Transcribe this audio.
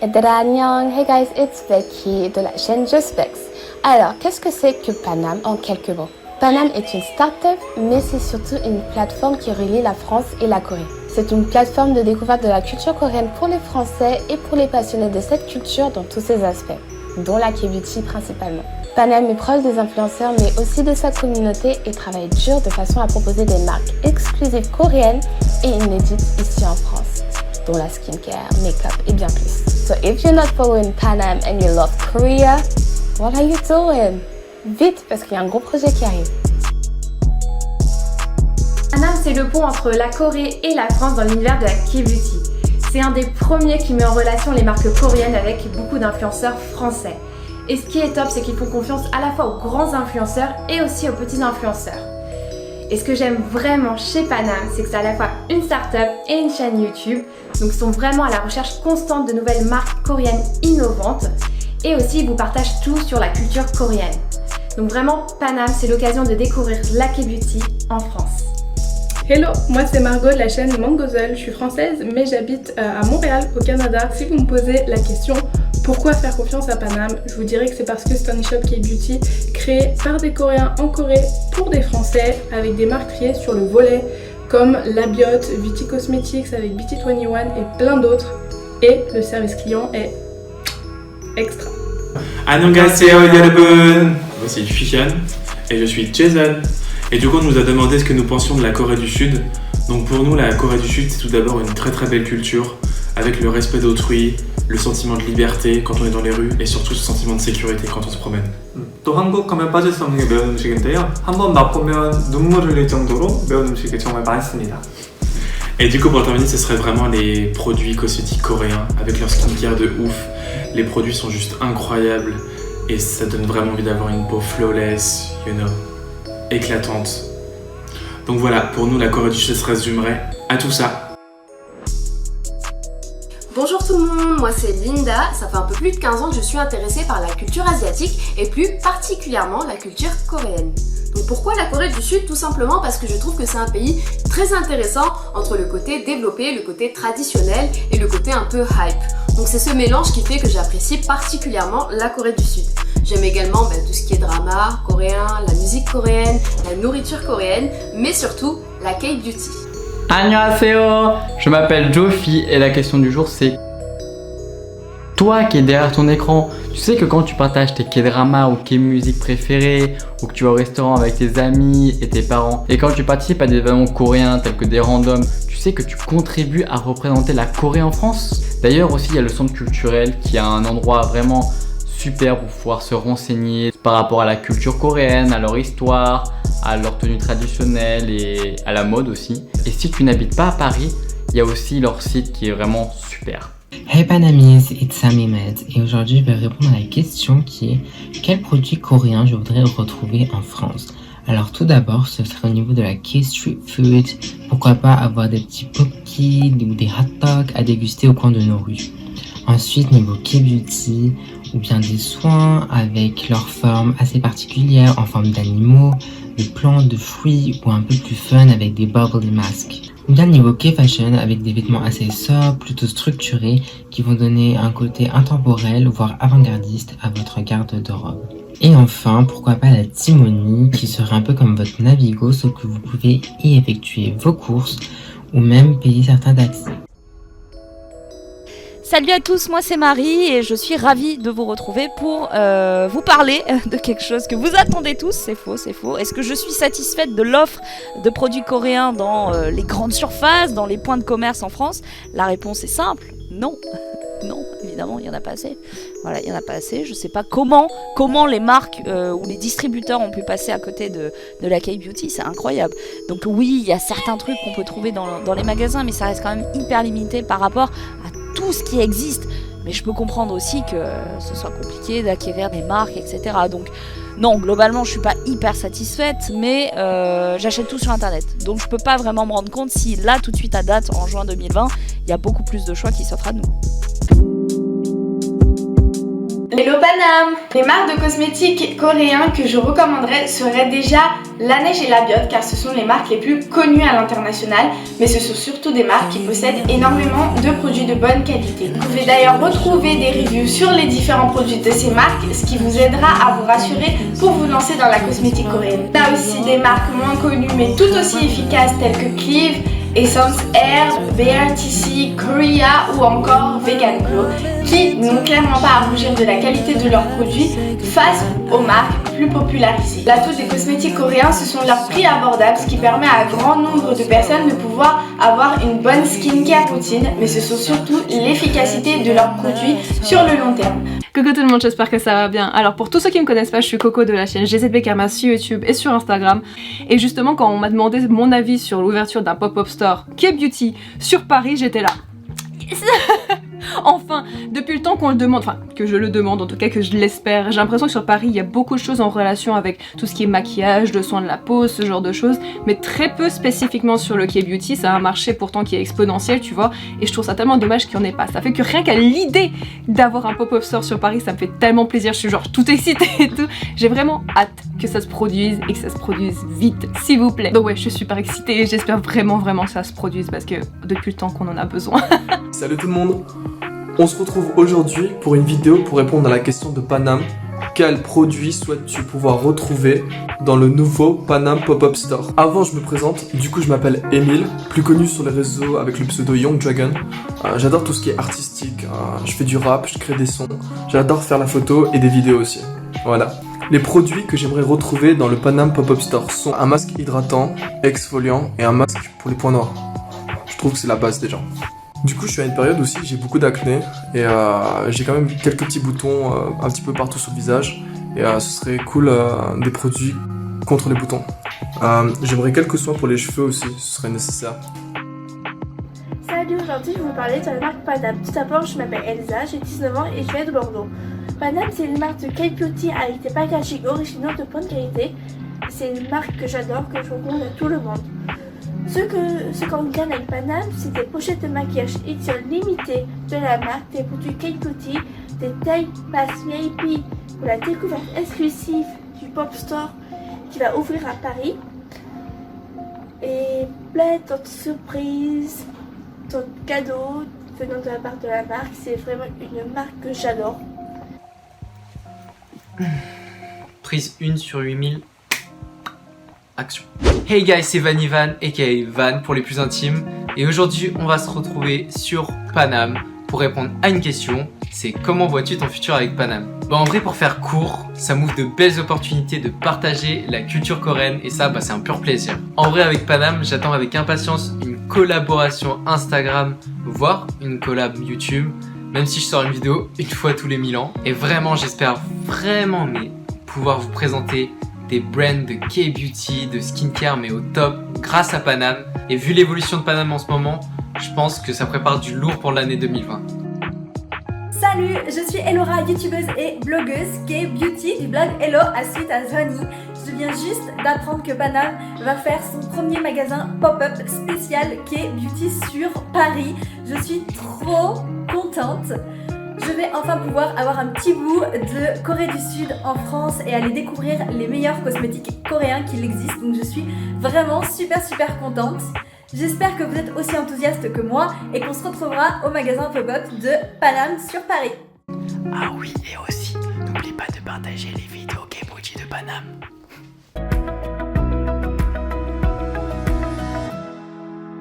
얘들아 안녕, hey guys, it's Becky de la chaîne Just Bex. Alors, qu'est-ce que c'est que Panam en quelques mots? Panam est une start-up, mais c'est surtout une plateforme qui relie la France et la Corée. C'est une plateforme de découverte de la culture coréenne pour les Français et pour les passionnés de cette culture dans tous ses aspects, dont la K-beauty principalement. Panam est proche des influenceurs mais aussi de sa communauté et travaille dur de façon à proposer des marques exclusives coréennes et inédites ici en France, dont la skincare, make-up et bien plus. So if you're not following Panam and you love Korea, what are you doing? Vite, parce qu'il y a un gros projet qui arrive. Panam, c'est le pont entre la Corée et la France dans l'univers de la K-beauty. C'est un des premiers qui met en relation les marques coréennes avec beaucoup d'influenceurs français. Et ce qui est top, c'est qu'ils font confiance à la fois aux grands influenceurs et aussi aux petits influenceurs. Et ce que j'aime vraiment chez Panam, c'est que c'est à la fois une start-up et une chaîne YouTube. Donc ils sont vraiment à la recherche constante de nouvelles marques coréennes innovantes. Et aussi, ils vous partagent tout sur la culture coréenne. Donc vraiment, Panam, c'est l'occasion de découvrir la K-beauty en France. Hello, moi c'est Margot de la chaîne Mangozel. Je suis française mais j'habite à Montréal au Canada. Si vous me posez la question pourquoi faire confiance à Panam, je vous dirais que c'est parce que c'est un e-shop K-beauty créé par des Coréens en Corée pour des Français avec des marques triées sur le volet comme Labiot, Viti Cosmetics avec BT21 et plein d'autres. Et le service client est extra. 안녕하세요 여러분. Voici Fian et je suis Jason. Et du coup on nous a demandé ce que nous pensions de la Corée du Sud. Donc pour nous la Corée du Sud c'est tout d'abord une très très belle culture avec le respect d'autrui, le sentiment de liberté quand on est dans les rues et surtout ce sentiment de sécurité quand on se promène. 또 한국 하면 빠질 수 없는 게 매운 음식인데요. 한번 맛보면 눈물 흘릴 정도로 매운 음식이 정말 많습니다. Et du coup pour terminer ce serait vraiment les produits cosmétiques coréens avec leur skincare de ouf. Les produits sont juste incroyables et ça donne vraiment envie d'avoir une peau flawless, you know, éclatante. Donc voilà, pour nous la Corée du Sud se résumerait à tout ça. Bonjour tout le monde, moi c'est Linda, ça fait un peu plus de 15 ans que je suis intéressée par la culture asiatique et plus particulièrement la culture coréenne. Donc pourquoi la Corée du Sud? Tout simplement parce que je trouve que c'est un pays très intéressant entre le côté développé, le côté traditionnel et le côté un peu hype. Donc c'est ce mélange qui fait que j'apprécie particulièrement la Corée du Sud. J'aime également tout ce qui est drama coréen, la musique coréenne, la nourriture coréenne, mais surtout la K-beauty. Annyeonghaseyo, je m'appelle Jofi et la question du jour c'est toi qui es derrière ton écran, tu sais que quand tu partages tes K-dramas ou K-musique préférées ou que tu vas au restaurant avec tes amis et tes parents et quand tu participes à des événements coréens tels que des randoms, tu sais que tu contribues à représenter la Corée en France. D'ailleurs aussi il y a le centre culturel qui est un endroit vraiment super pour pouvoir se renseigner par rapport à la culture coréenne, à leur histoire, à leur tenue traditionnelle et à la mode aussi. Et si tu n'habites pas à Paris, il y a aussi leur site qui est vraiment super. Hey Panamis, it's Sammy Med et aujourd'hui je vais répondre à la question qui est quel produit coréen je voudrais retrouver en France. Alors tout d'abord ce serait au niveau de la K-street food, pourquoi pas avoir des petits pops-kids ou des hot dogs à déguster au coin de nos rues. Ensuite niveau K-beauty ou bien des soins avec leur forme assez particulière en forme d'animaux, de plantes, de fruits ou un peu plus fun avec des bubbly masks. Ou bien niveau K-fashion avec des vêtements assez sobres, plutôt structurés qui vont donner un côté intemporel voire avant-gardiste à votre garde-robe. Et enfin, pourquoi pas la Timoni qui serait un peu comme votre Navigo sauf que vous pouvez y effectuer vos courses ou même payer certains taxis. Salut à tous, moi c'est Marie et je suis ravie de vous retrouver pour vous parler de quelque chose que vous attendez tous. C'est faux, c'est faux. Est-ce que je suis satisfaite de l'offre de produits coréens dans les grandes surfaces, dans les points de commerce en France? La réponse est simple, non. Non, évidemment, il n'y en a pas assez. Voilà, il n'y en a pas assez. Je ne sais pas comment les marques ou les distributeurs ont pu passer à côté de la K-beauty, c'est incroyable. Donc oui, il y a certains trucs qu'on peut trouver dans les magasins, mais ça reste quand même hyper limité par rapport à tout ce qui existe. Mais je peux comprendre aussi que ce soit compliqué d'acquérir des marques, etc. Donc non, globalement, je suis pas hyper satisfaite, mais j'achète tout sur Internet. Donc je peux pas vraiment me rendre compte si là, tout de suite à date, en juin 2020, il y a beaucoup plus de choix qui s'offrent à nous. Hello Panam! Les marques de cosmétiques coréens que je recommanderais seraient déjà Laneige et Labiot car ce sont les marques les plus connues à l'international, mais ce sont surtout des marques qui possèdent énormément de produits de bonne qualité. Vous pouvez d'ailleurs retrouver des reviews sur les différents produits de ces marques, ce qui vous aidera à vous rassurer pour vous lancer dans la cosmétique coréenne. Il y a aussi des marques moins connues mais tout aussi efficaces telles que Clive, Essence Air, BRTC, Korea ou encore Vegan Glow qui n'ont clairement pas à rougir de la qualité de leurs produits face aux marques plus popularisées. L'atout des cosmétiques coréens, ce sont leurs prix abordables, ce qui permet à un grand nombre de personnes de pouvoir avoir une bonne skincare routine, mais ce sont surtout l'efficacité de leurs produits sur le long terme. Coucou tout le monde, j'espère que ça va bien. Alors pour tous ceux qui me connaissent pas, je suis Coco de la chaîne GZB Karma sur YouTube et sur Instagram. Et justement quand on m'a demandé mon avis sur l'ouverture d'un pop-up store K-Beauty sur Paris, j'étais là. Enfin, depuis le temps qu'on le demande, enfin que je le demande, en tout cas que je l'espère, j'ai l'impression que sur Paris il y a beaucoup de choses en relation avec tout ce qui est maquillage, de soins de la peau, ce genre de choses, mais très peu spécifiquement sur le K-Beauty. C'est un marché pourtant qui est exponentiel, tu vois, et je trouve ça tellement dommage qu'il n'y en ait pas. Ça fait que rien qu'à l'idée d'avoir un pop-up store sur Paris, ça me fait tellement plaisir, je suis genre toute excitée et tout. J'ai vraiment hâte que ça se produise et que ça se produise vite, s'il vous plaît. Donc ouais, je suis super excitée et j'espère vraiment que ça se produise parce que depuis le temps qu'on en a besoin. Salut tout le monde! On se retrouve aujourd'hui pour une vidéo pour répondre à la question de Panam. Quel produit souhaites-tu pouvoir retrouver dans le nouveau Panam Pop-Up Store? Avant je me présente, du coup je m'appelle Emile, plus connu sur les réseaux avec le pseudo Young Dragon. J'adore tout ce qui est artistique, je fais du rap, je crée des sons, j'adore faire la photo et des vidéos aussi. Voilà. Les produits que j'aimerais retrouver dans le Panam Pop-Up Store sont un masque hydratant, exfoliant et un masque pour les points noirs. Je trouve que c'est la base déjà. Du coup je suis à une période aussi, j'ai beaucoup d'acné et j'ai quand même quelques petits boutons un petit peu partout sur le visage et ce serait cool des produits contre les boutons. J'aimerais quelques soins pour les cheveux aussi, ce serait nécessaire. Salut, aujourd'hui je vais vous parler de la marque Panam. Tout d'abord je m'appelle Elsa, j'ai 19 ans et je viens de Bordeaux. Panam c'est une marque de K-Beauty avec des packaging originaux de bonne qualité. C'est une marque que j'adore, que je recommande à tout le monde. Ce qu'on gagne avec Panam, c'est des pochettes de maquillage édition limitée de la marque, des produits K-Beauty, des tailles pass VIP pour la découverte exclusive du Pop Store qui va ouvrir à Paris. Et plein d'autres surprises, d'autres cadeaux venant de la part de la marque. C'est vraiment une marque que j'adore. Prise 1 sur 8000. Action. Hey guys, c'est Vanivan, aka Van pour les plus intimes. Et aujourd'hui, on va se retrouver sur Panam pour répondre à une question. C'est comment vois-tu ton futur avec Panam? Bah en vrai, pour faire court, ça m'ouvre de belles opportunités de partager la culture coréenne et ça, c'est un pur plaisir. En vrai, avec Panam, j'attends avec impatience une collaboration Instagram, voire une collab YouTube, même si je sors une vidéo une fois tous les 1000 ans. Et vraiment, j'espère vraiment pouvoir vous présenter des brands de K-Beauty, de skincare mais au top grâce à Panam. Et vu l'évolution de Panam en ce moment, je pense que ça prépare du lourd pour l'année 2020. Salut, je suis Elora, youtubeuse et blogueuse K-Beauty du blog Hello à Suite à Zvani. Je viens juste d'apprendre que Panam va faire son premier magasin pop-up spécial K-Beauty sur Paris. Je suis trop contente. Je vais enfin pouvoir avoir un petit bout de Corée du Sud en France et aller découvrir les meilleurs cosmétiques coréens qu'il existe. Donc je suis vraiment super contente. J'espère que vous êtes aussi enthousiaste que moi et qu'on se retrouvera au magasin pop-up de Panam sur Paris. Ah oui, et aussi, n'oublie pas de partager les vidéos K-Beauty de Panam.